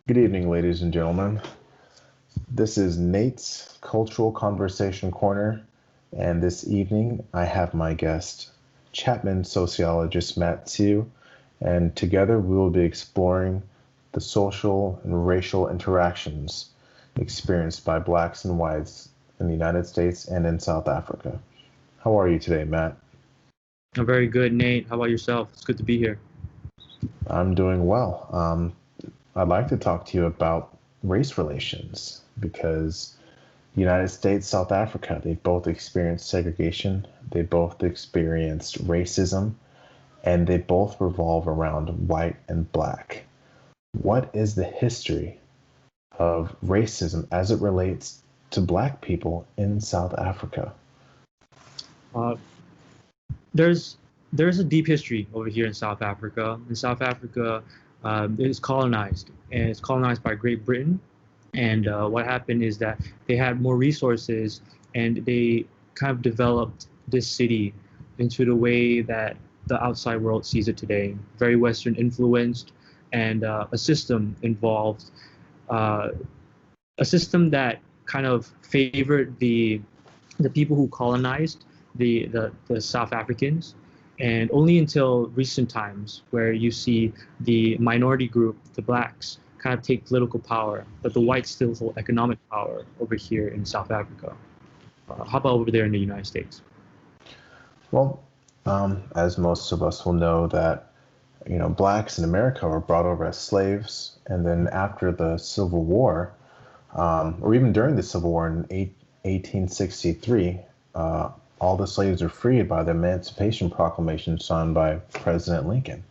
Good evening, ladies and gentlemen. This is Nate's Cultural Conversation Corner, and this evening I have my guest, Chapman sociologist Matt Siu, and together we will be exploring the social and racial interactions experienced by blacks and whites in the United States and in South Africa. How are you today, Matt? I'm very good, Nate. How about yourself? It's good to be here. I'm doing well. I'd like to talk to you about race relations because United States, South Africa, they both experienced segregation, they both experienced racism, and they both revolve around white and black. What is the history of racism as it relates to black people in South Africa? Uh, there's there's a deep history over here in South Africa. In South Africa, it is colonized, and it's colonized by Great Britain. And what happened is that they had more resources, and they kind of developed this city into the way that the outside world sees it today. Very Western influenced, and a system involved, uh, a system that kind of favored the people who colonized the South Africans, and only until recent times where you see the minority group, the blacks, kind of take political power, but the whites still hold economic power over here in South Africa. How about over there in the United States? Well, as most of us will know that blacks in America were brought over as slaves, and then after the Civil War, or even during the Civil War in 1863, all the slaves were freed by the Emancipation Proclamation signed by President Lincoln.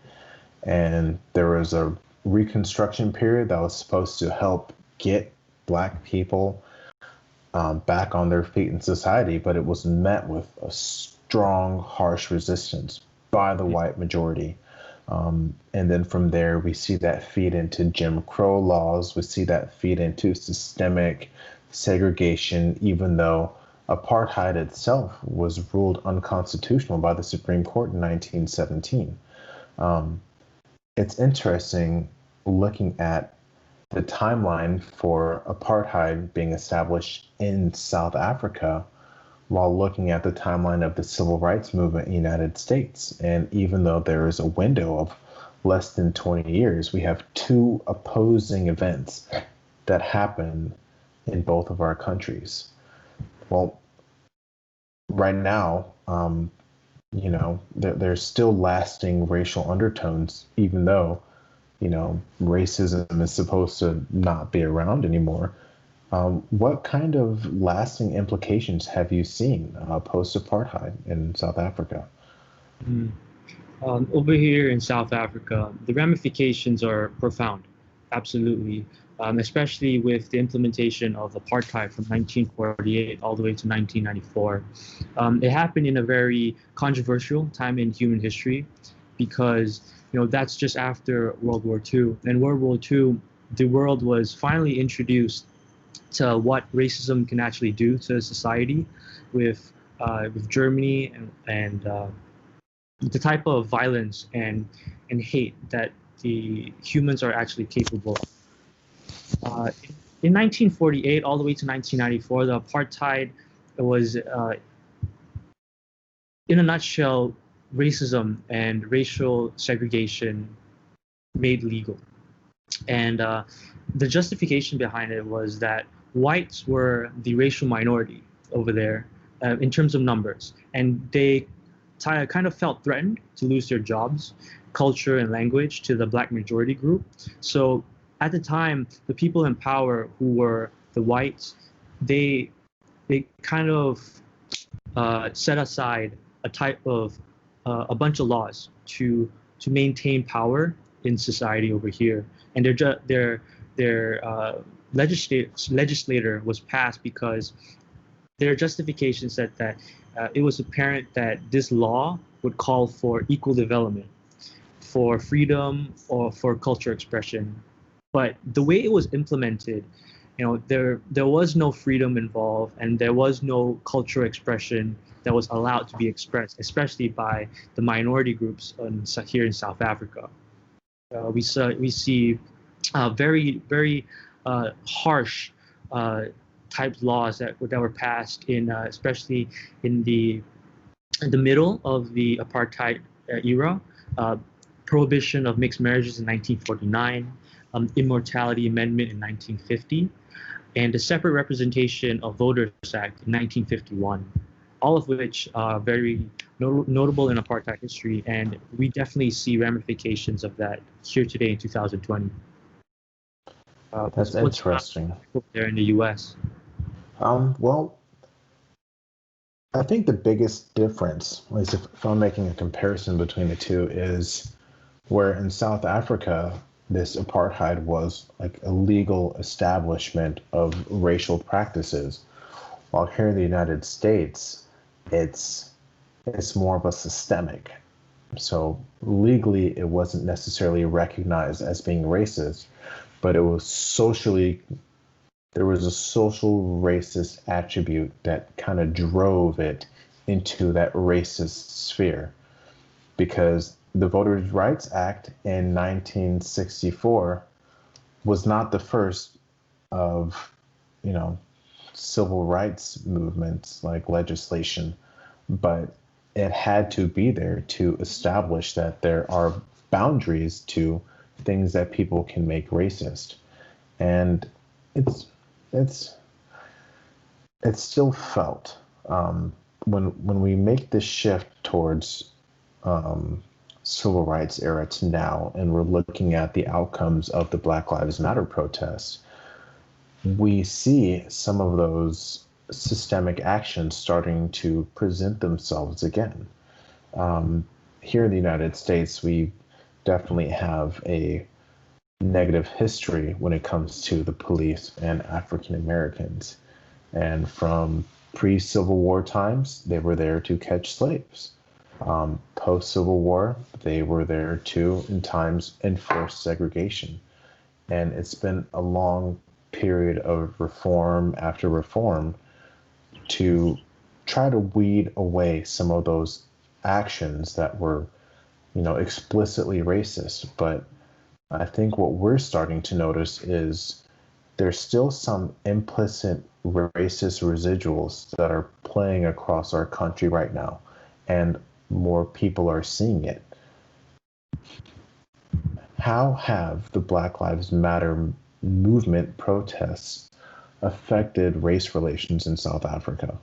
And there was a Reconstruction period that was supposed to help get black people back on their feet in society, but it was met with a strong, harsh resistance by the white majority. And then from there, we see that feed into Jim Crow laws. We see that feed into systemic segregation, even though apartheid itself was ruled unconstitutional by the Supreme Court in 1917. It's interesting looking at the timeline for apartheid being established in South Africa while looking at the timeline of the civil rights movement in the United States. And even though there is a window of less than 20 years, we have two opposing events that happen in both of our countries. Well, right now, there's still lasting racial undertones, even though, racism is supposed to not be around anymore. What kind of lasting implications have you seen post-apartheid in South Africa? Mm. Over here in South Africa, the ramifications are profound, absolutely, especially with the implementation of apartheid from 1948 all the way to 1994. It happened in a very controversial time in human history because that's just after World War II. And World War II, the world was finally introduced to what racism can actually do to society, with Germany and the type of violence and hate that the humans are actually capable of. In 1948, all the way to 1994, the apartheid was, in a nutshell, racism and racial segregation made legal. And the justification behind it was that whites were the racial minority over there in terms of numbers, and they kind of felt threatened to lose their jobs, culture, and language to the black majority group. So at the time, the people in power who were the whites, they they kind of set aside a bunch of laws to maintain power in society over here, and their legislator was passed because their justification said that it was apparent that this law would call for equal development, for freedom, or for culture expression. But the way it was implemented, there was no freedom involved, and there was no cultural expression that was allowed to be expressed, especially by the minority groups here in South Africa. We see very harsh type laws that were passed in especially in the middle of the apartheid era. Uh, Prohibition of mixed marriages in 1949, Immortality Amendment in 1950, and the Separate Representation of Voters Act in 1951, all of which are very notable in apartheid history, and we definitely see ramifications of that here today in 2020. That's What's interesting. there in the U.S.? Well, I think the biggest difference, at least if I'm making a comparison between the two, is where in South Africa, this apartheid was like a legal establishment of racial practices, while here in the United States, it's it's more of a systemic. So legally, it wasn't necessarily recognized as being racist, but it was socially there was a social racist attribute that kind of drove it into that racist sphere because the Voters' Rights Act in 1964 was not the first of, you know, civil rights movements like legislation, but it had to be there to establish that there are boundaries to things that people can make racist. And it's it's it's still felt when we make this shift towards civil rights era to now, and we're looking at the outcomes of the Black Lives Matter protests, we see some of those systemic actions starting to present themselves again. Here in the United States, we definitely have a negative history when it comes to the police and African Americans. And from pre Civil War times, they were there to catch slaves. Post Civil War, they were there to, in times, enforce segregation. And it's been a long period of reform after reform to try to weed away some of those actions that were, explicitly racist. But I think what we're starting to notice is there's still some implicit racist residuals that are playing across our country right now, and more people are seeing it. How have the Black Lives Matter movement protests affected race relations in South Africa?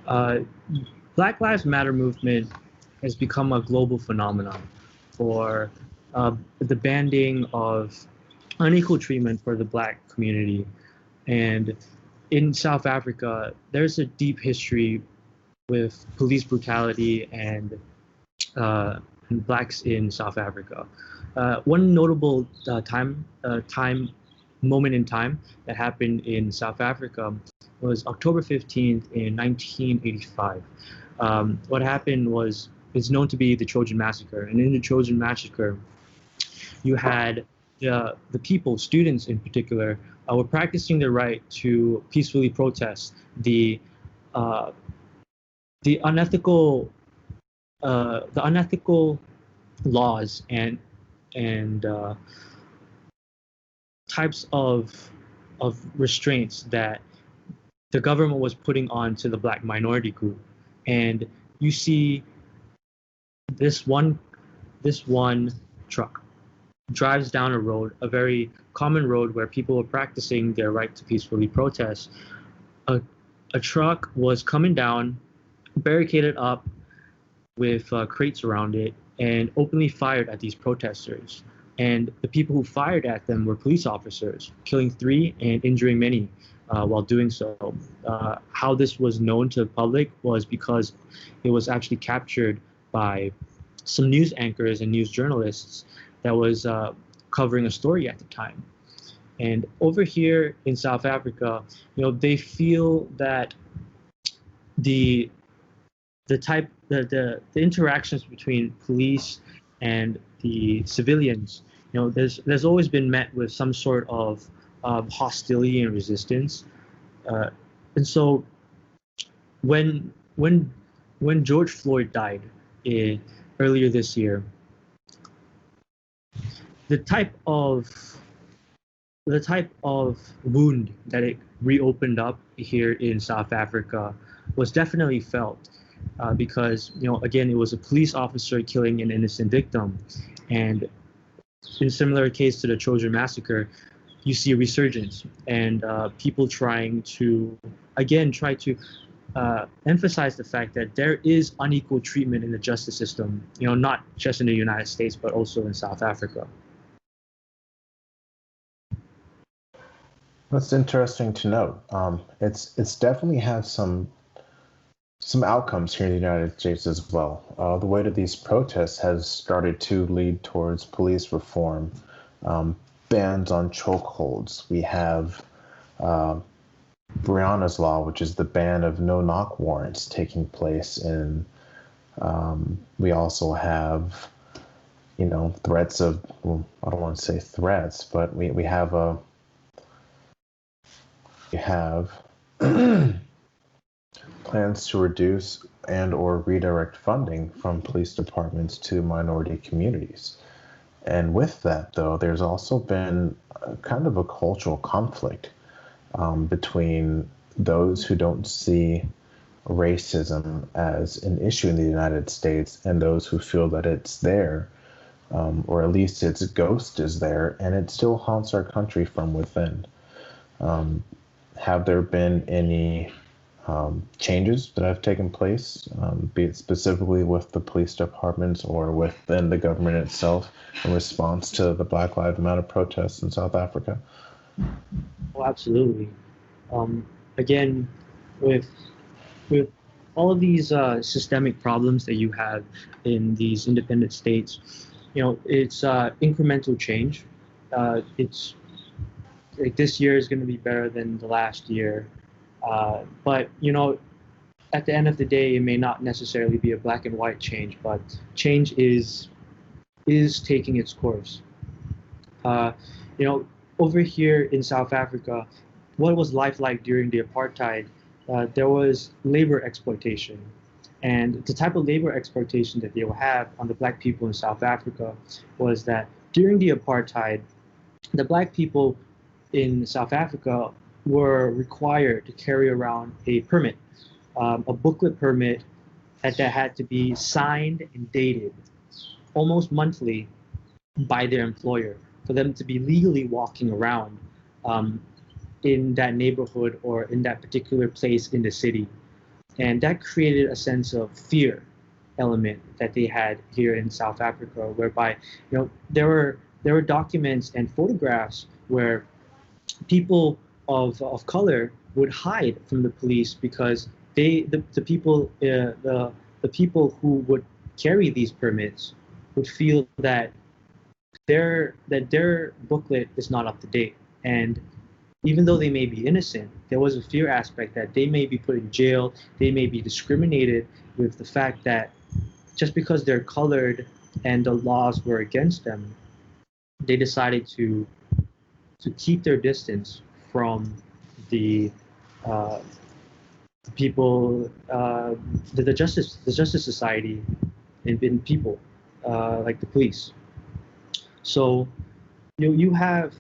Uh, Black Lives Matter movement has become a global phenomenon for the banding of unequal treatment for the Black community. And in South Africa, there's a deep history with police brutality and Blacks in South Africa. One notable moment in time that happened in South Africa was October 15th in 1985. What happened was it's known to be the Trojan Massacre, and in the Trojan Massacre, you had the people, students in particular, were practicing their right to peacefully protest uh, the unethical the unethical laws and types of restraints that the government was putting on to the Black minority group. And you see this one truck drives down a road, a very common road where people were practicing their right to peacefully protest. A truck was coming down, barricaded up with crates around it, and openly fired at these protesters. And the people who fired at them were police officers, killing 3 and injuring many while doing so. How this was known to the public was because it was actually captured by some news anchors and news journalists that was covering a story at the time. And over here in South Africa, they feel that the the interactions between police and the civilians, there's always been met with some sort of hostility and resistance. Uh, and so when when when George Floyd died earlier this year, the type of the type of wound that it reopened up here in South Africa was definitely felt, because again, it was a police officer killing an innocent victim, and in similar case to the Trojan massacre, you see a resurgence and people trying to again try to emphasize the fact that there is unequal treatment in the justice system, not just in the United States but also in South Africa. That's interesting to note. It's definitely had some outcomes here in the United States as well. The weight of these protests has started to lead towards police reform, bans on chokeholds. We have Brianna's Law, which is the ban of no-knock warrants taking place in. We also have, threats of. Well, I don't want to say threats, but we have plans to reduce and or redirect funding from police departments to minority communities. And with that, though, there's also been kind of a cultural conflict between those who don't see racism as an issue in the United States and those who feel that it's there, or at least its ghost is there, and it still haunts our country from within. Have there been any changes that have taken place, be it specifically with the police departments or within the government itself in response to the Black Lives Matter protests in South Africa? Oh, absolutely. Again, with with all of these systemic problems that you have in these independent states, it's incremental change. It's like this year is going to be better than the last year, but at the end of the day, it may not necessarily be a black and white change, but change is taking its course. Uh, you know, Over here in South Africa, what was life like during the apartheid? There was labor exploitation, and the type of labor exploitation that they will have on the black people in South Africa was that during the apartheid, the black people in South Africa were required to carry around a permit, a booklet permit that had to be signed and dated almost monthly by their employer for them to be legally walking around um, in that neighborhood or in that particular place in the city. And that created a sense of fear element that they had here in South Africa, whereby there were documents and photographs where people of color would hide from the police because the people who would carry these permits would feel that their booklet is not up to date, and even though they may be innocent, there was a fear aspect that they may be put in jail, they may be discriminated with the fact that just because they're colored and the laws were against them, they decided to keep their distance from the uh, people, the justice society, and people like the police. So you have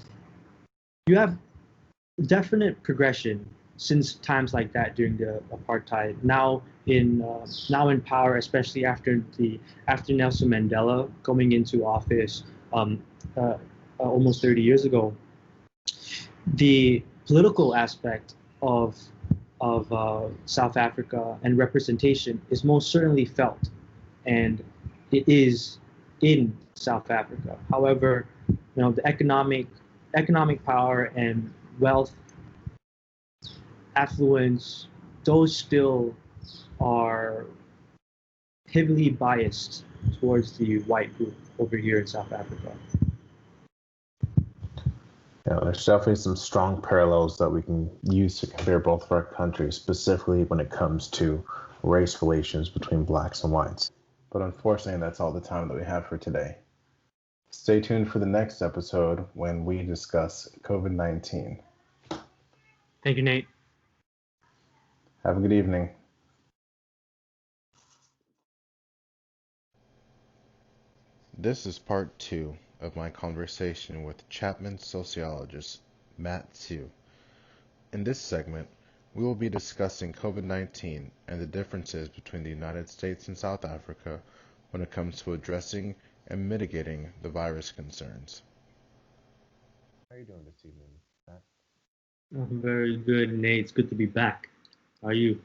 definite progression since times like that during the apartheid. Now in power, especially after Nelson Mandela coming into office almost 30 years ago, the political aspect of South Africa and representation is most certainly felt, and it is in South Africa. However, the economic power and wealth, affluence, those still are heavily biased towards the white group over here in South Africa. Yeah, there's definitely some strong parallels that we can use to compare both of our countries, specifically when it comes to race relations between blacks and whites. But unfortunately, that's all the time that we have for today. Stay tuned for the next episode when we discuss COVID-19. Thank you, Nate. Have a good evening. This is part 2 of my conversation with Chapman sociologist Matt Siu. In this segment, we will be discussing COVID-19 and the differences between the United States and South Africa when it comes to addressing and mitigating the virus concerns. How are you doing this evening, Matt? I'm very good, Nate. It's good to be back. How are you?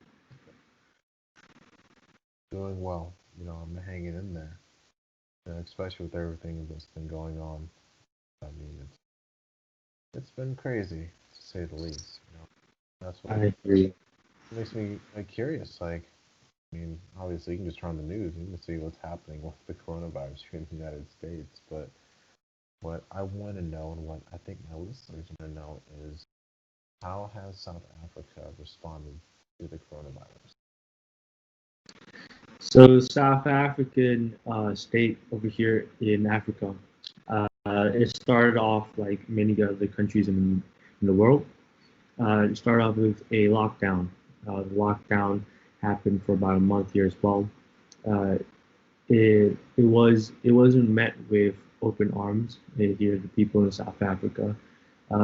Doing well. I'm hanging in there, especially with everything that's been going on. I mean, it's been crazy to say the least. That's what I agree. makes me curious. Obviously, you can just turn on the news and you can see what's happening with the coronavirus here in the United States. But what I want to know, and what I think my listeners want to know, is how has South Africa responded to the coronavirus? So, South African state over here in Africa, it started off like many other countries in the world. It started off with a lockdown. The lockdown happened for about a month here as well. Uh, it wasn't met with open arms here, the people in South Africa,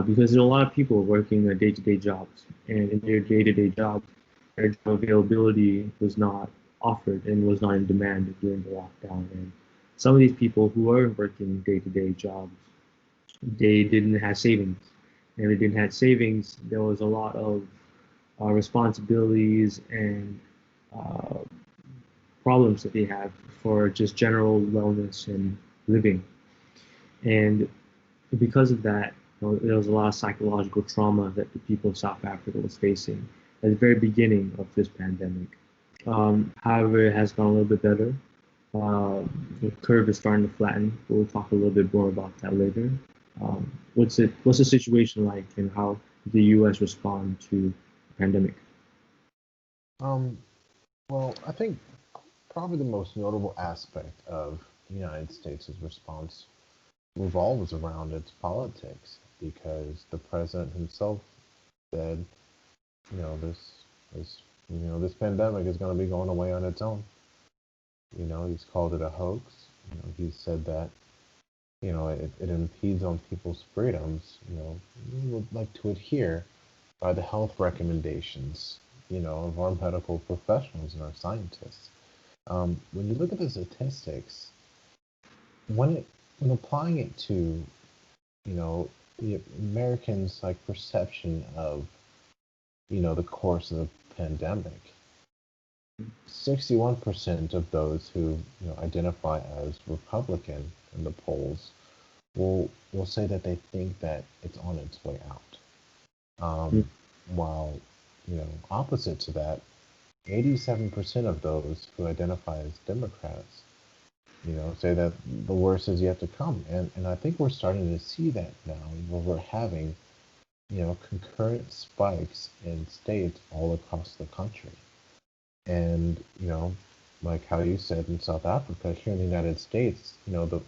because there are a lot of people working their day-to-day jobs, and in their day-to-day jobs, their job availability was not offered and was not in demand during the lockdown. And some of these people who are working day-to-day jobs, they didn't have savings, and they didn't have savings. There was a lot of responsibilities and uh, problems that they have for just general wellness and living. And because of that, there was a lot of psychological trauma that the people of South Africa was facing at the very beginning of this pandemic. However, it has gone a little bit better. The curve is starting to flatten. We'll talk a little bit more about that later. What's the situation like, and how did the U.S. respond to the pandemic? Um, well, I think probably the most notable aspect of the United States' response revolves around its politics, because the president himself said, you know, this this pandemic is going to be going away on its own. He's called it a hoax. He said that it impedes on people's freedoms. We would like to adhere by the health recommendations of our medical professionals and our scientists. When you look at the statistics, when applying it to the Americans' perception of the course of the pandemic, 61% of those who identify as Republican in the polls will say that they think that it's on its way out. Mm. While opposite to that, 87% of those who identify as Democrats say that the worst is yet to come. And I think we're starting to see that now, where we're having, concurrent spikes in states all across the country. And, like how you said in South Africa, here in the United States, the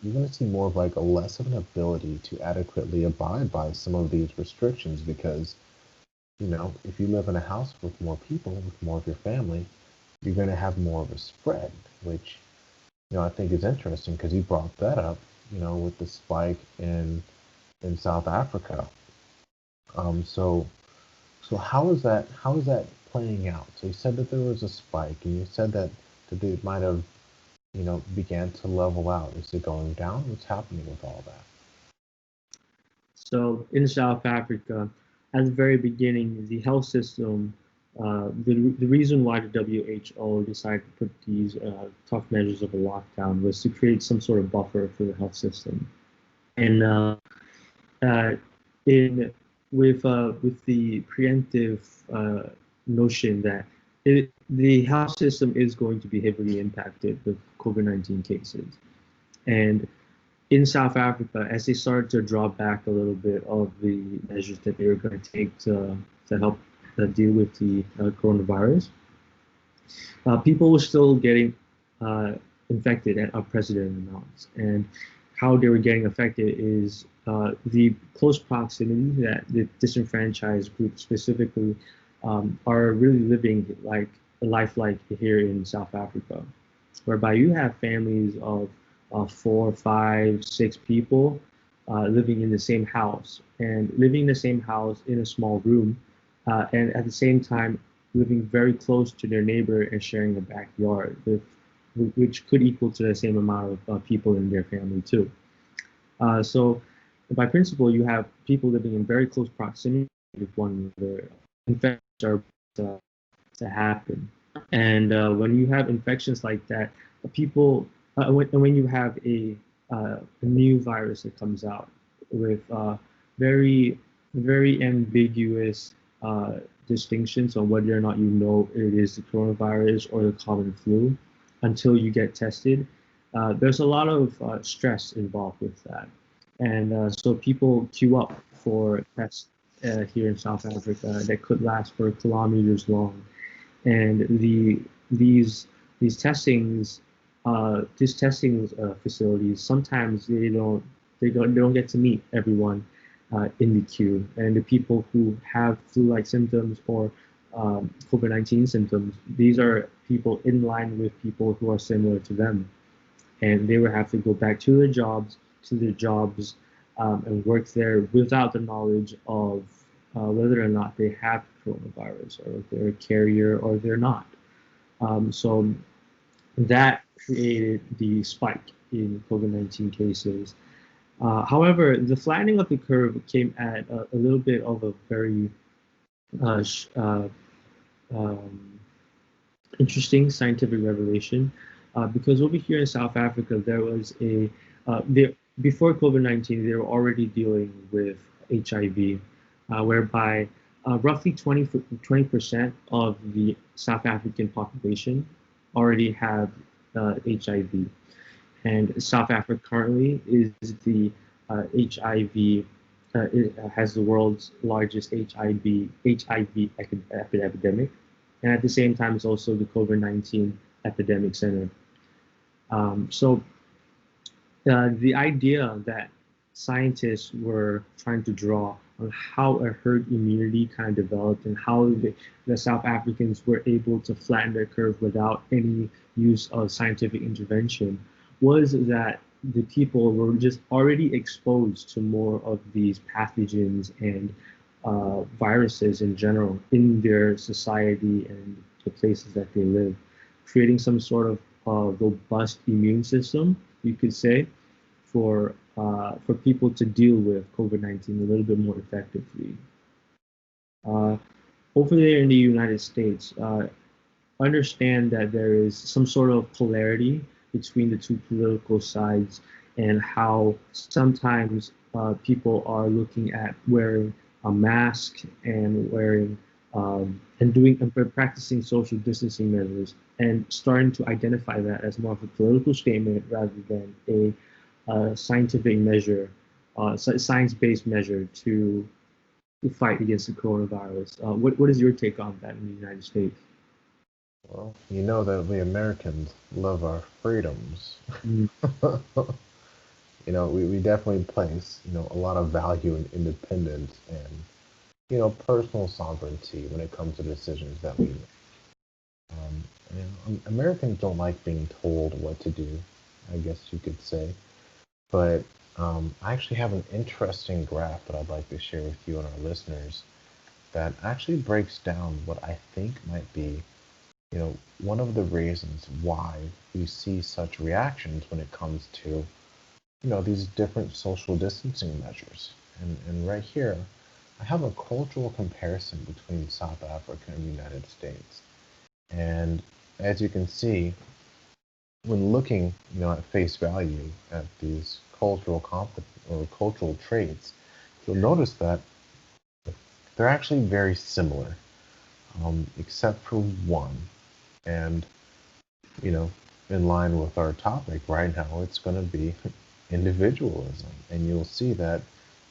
you're going to see more of a less of an ability to adequately abide by some of these restrictions, because if you live in a house with more people, with more of your family, you're going to have more of a spread, which I think is interesting, because you brought that up, with the spike in South Africa. So how is that playing out? So you said that there was a spike, and you said that they might have began to level out? Is it going down? What's happening with all that? So in South Africa, at the very beginning, the health system, the reason why the WHO decided to put these tough measures of a lockdown was to create some sort of buffer for the health system. And uh, in with the preemptive notion that the health system is going to be heavily impacted with COVID-19 cases. And in South Africa, as they started to draw back a little bit of the measures that they were going to take to help deal with the coronavirus, people were still getting uh, infected at unprecedented amounts. And how they were getting affected is the close proximity that the disenfranchised groups specifically are really living like a life like here in South Africa, whereby you have families of 4, 5, 6 people living in the same house and living in the same house in a small room, and at the same time living very close to their neighbor and sharing a backyard with, which could equal to the same amount of people in their family too. So by principle, you have people living in very close proximity with one another. Infections are to happen. And when you have infections like that, people, when you have a new virus that comes out with very, very ambiguous distinctions on whether or not you know it is the coronavirus or the common flu until you get tested, there's a lot of stress involved with that. And so people queue up for tests here in South Africa that could last for kilometers long, and these testings these testing facilities sometimes they don't get to meet everyone in the queue, and the people who have flu-like symptoms or COVID-19 symptoms, these are people in line with people who are similar to them, and they would have to go back to their jobs and work there without the knowledge of whether or not they have coronavirus or if they're a carrier or they're not. So that created the spike in COVID-19 cases. However, the flattening of the curve came at a little bit of a very uh, um, interesting scientific revelation, because over here in South Africa, there was there, before COVID-19, they were already dealing with HIV, whereby roughly 20% of the South African population already have HIV. And South Africa currently is the HIV, it has the world's largest HIV epidemic, and at the same time, it's also the COVID-19 epidemic center. So the idea that scientists were trying to draw on how a herd immunity kind of developed and how the South Africans were able to flatten their curve without any use of scientific intervention was that the people were just already exposed to more of these pathogens and viruses in general in their society and the places that they live, creating some sort of robust immune system, you could say, for people to deal with COVID-19 a little bit more effectively. Uh, Over there in the United States, understand that there is some sort of polarity between the two political sides, and how sometimes people are looking at wearing a mask and wearing and doing and practicing social distancing measures and starting to identify that as more of a political statement rather than a scientific measure, science-based measure to fight against the coronavirus. What is your take on that in the United States? Well, you know that we Americans love our freedoms. Mm. We definitely place, a lot of value in independence and, personal sovereignty when it comes to decisions that we make. Um, Americans don't like being told what to do, I guess you could say. But I actually have an interesting graph that I'd like to share with you and our listeners that actually breaks down what I think might be one of the reasons why we see such reactions when it comes to, these different social distancing measures. And right here, I have a cultural comparison between South Africa and the United States. And as you can see, when looking, at face value at these or cultural traits, you'll notice that they're actually very similar, except for one. And, you know, in line with our topic right now, it's going to be individualism. And you'll see that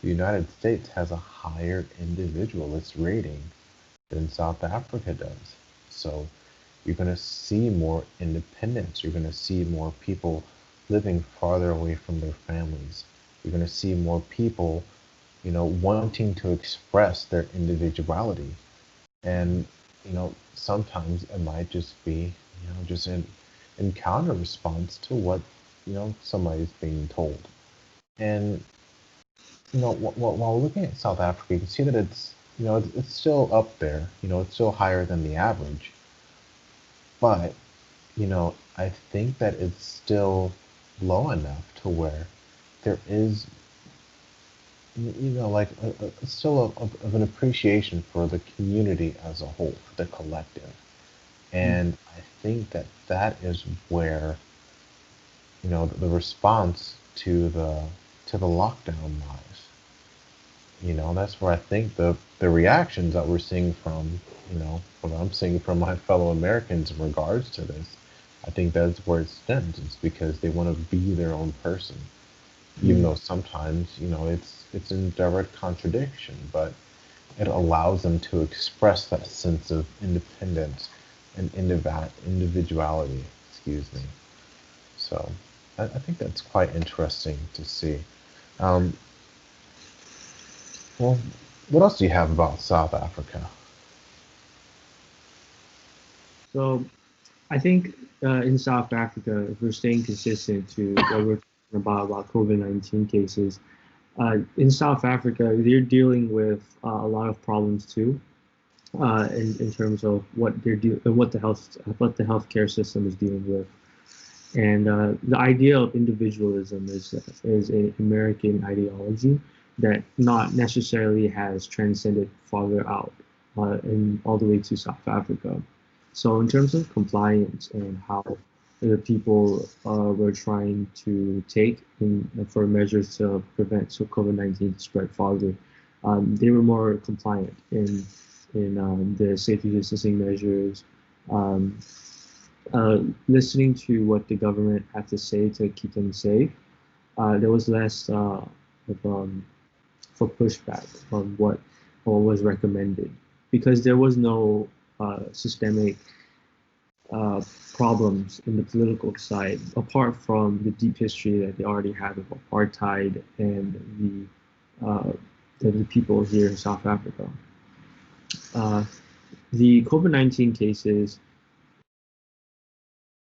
the United States has a higher individualist rating than South Africa does. So you're going to see more independence. You're going to see more people living farther away from their families. You're going to see more people, wanting to express their individuality. And, sometimes it might just be, just in counter response to what, somebody's being told. And, while looking at South Africa, you can see that it's still up there. It's still higher than the average. But, I think that it's still low enough to where there is, like still of an appreciation for the community as a whole, for the collective. And I think that that is where, the response to the lockdown lies. That's where I think the reactions that we're seeing from, what I'm seeing from my fellow Americans in regards to this, I think that's where it stems. It's because they want to be their own person, even Mm. though sometimes, it's in direct contradiction, but it allows them to express that sense of independence and individuality, excuse me. So I think that's quite interesting to see. Um, well, what else do you have about South Africa? So I think in South Africa, if we're staying consistent to what we're talking about COVID-19 cases, in South Africa, they're dealing with a lot of problems too, in terms of what the healthcare system is dealing with. And the idea of individualism is an American ideology that not necessarily has transcended farther out and all the way to South Africa. So in terms of compliance and how the people were trying to take for measures to prevent COVID-19 spread farther, they were more compliant in the safety distancing measures, um, listening to what the government had to say to keep them safe. There was less of, for pushback on what was recommended because there was no systemic uh, problems in the political side apart from the deep history that they already had of apartheid and the people here in South Africa. Uh, the COVID-19 cases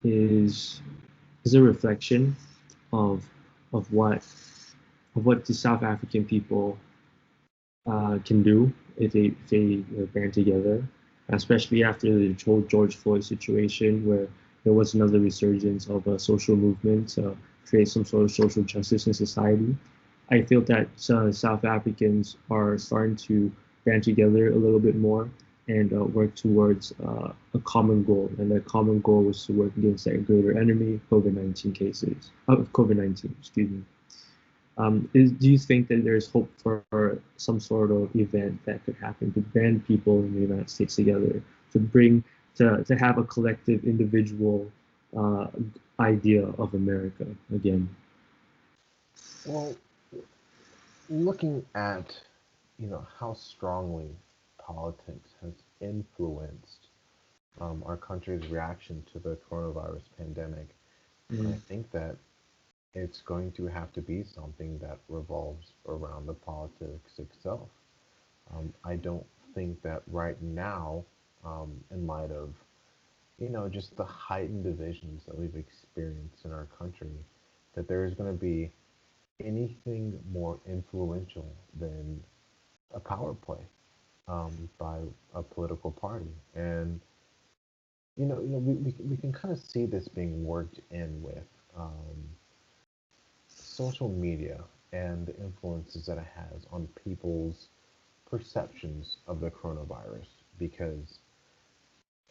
is is a reflection of of what the South African people can do if they band together, especially after the whole George Floyd situation, where there was another resurgence of a social movement to create some sort of social justice in society. I feel that South Africans are starting to band together a little bit more and work towards a common goal. And that common goal was to work against that greater enemy, COVID-19 cases, COVID-19, excuse me. Do you think that there's hope for some sort of event that could happen to band people in the United States together, to bring to have a collective individual uh, idea of America again? Well, looking at, how strongly politics has influenced our country's reaction to the coronavirus pandemic, I Mm, think that it's going to have to be something that revolves around the politics itself. I don't think that right now, in light of, just the heightened divisions that we've experienced in our country, that there is going to be anything more influential than a power play by a political party. And we can kind of see this being worked in with social media and the influences that it has on people's perceptions of the coronavirus because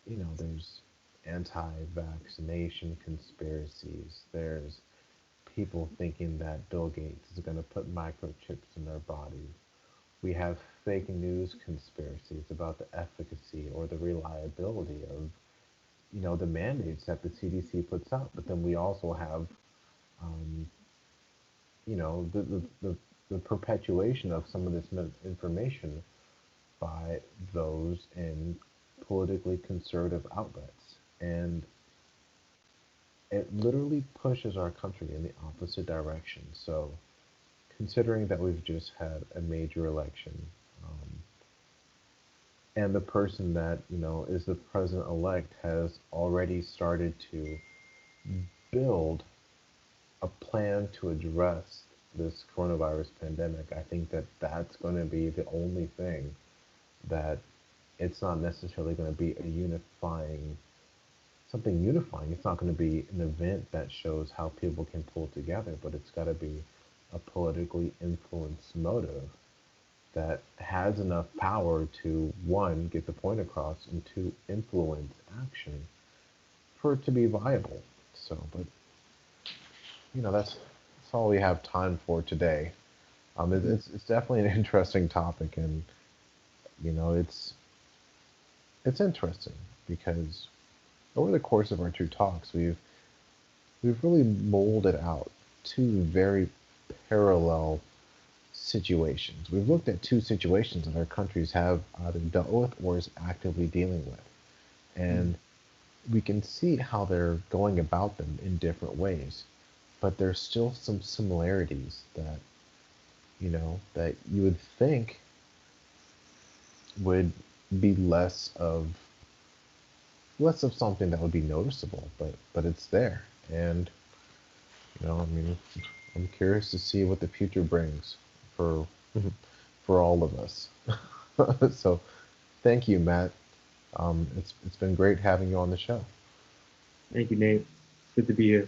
there's anti-vaccination conspiracies. There's people thinking that Bill Gates is going to put microchips in their bodies. We have fake news conspiracies about the efficacy or the reliability of the mandates that the CDC puts out. But then we also have um, the perpetuation of some of this information by those in politically conservative outlets. And it literally pushes our country in the opposite direction. So, considering that we've just had a major election, um, and the person that is the president elect has already started to build a plan to address this coronavirus pandemic, I think that that's going to be the only thing that it's not necessarily going to be a unifying something unifying. It's not going to be an event that shows how people can pull together, but it's got to be a politically influenced motive that has enough power to one, get the point across, and two, influence action for it to be viable. So, but that's all we have time for today. Mhm. It's definitely an interesting topic, and you know it's interesting because over the course of our two talks, we've really molded out two very parallel situations. We've looked at two situations that our countries have either dealt with or is actively dealing with. Mhm. And we can see how they're going about them in different ways. But there's still some similarities that you would think would be less of something that would be noticeable, but it's there. And I mean, I'm curious to see what the future brings for for all of us. So, thank you, Matt. It's been great having you on the show. Thank you, Nate. It's good to be here.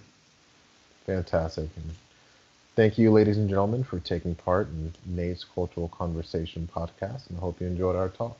Fantastic. And thank you, ladies and gentlemen, for taking part in Nate's Cultural Conversation podcast. And I hope you enjoyed our talk.